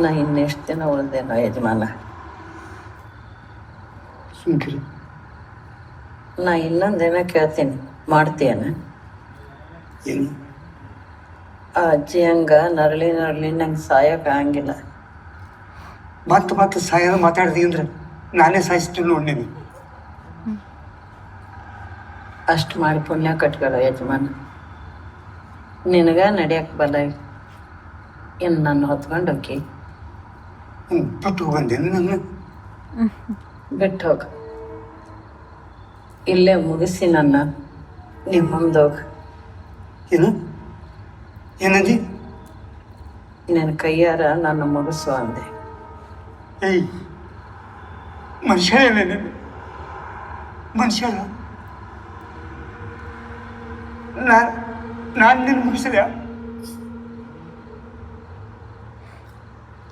ನಾ ಇನ್ನೆಷ್ಟು ದಿನ ಉಳ್ದೇನೋ ಯಜಮಾನ. ಸುಮ್ಕಿರಿ. ನಾ ಇನ್ನೊಂದೇನೋ ಕೇಳ್ತೀನಿ, ಮಾಡ್ತೀಯನ? ಏನು? ಆ ಅಜ್ಜಿ ಹಂಗ ನರಳಿ ನಂಗೆ ಸಾಯೋಕೆ ಆಗಂಗಿಲ್ಲ. ಮತ್ತೆ ಸಾಯೋದು ಮಾತಾಡ್ದಿ ಅಂದ್ರೆ ನಾನೇ ಸಾಯಿಸ್ತೀನಿ ನೋಡಿ ನೀನು. ಅಷ್ಟು ಮಾಡಿ ಪುಣ್ಯ ಕಟ್ಕೊಳ್ಳೋ ಯಜಮಾನ. ನಿನಗ ನಡಿಯಕ್ಕೆ ಬಲ ಇನ್ನು ನಾನು ಹೊತ್ಕೊಂಡು ಹೋಗಿ ಬಿಟ್ಟು ಬಂದೇನು ನನ್ನ? ಬಿಟ್ಟು ಹೋಗು. ಇಲ್ಲೇ ಮುಗಿಸಿ ನನ್ನ ನಿಮ್ಮ ಮುಂದೋಗು. ಏನು ಏನಂದಿ? ನಿನ್ನ ಕೈಯಾರ ನನ್ನ ಮುಗಿಸು ಅಂದೆ. ಏಯ್ ಮನುಷ್ಯನೇ ಮನುಷ್ಯ ನಾನು ನಿನ್ನ ಮುಗಿಸಿದೆ.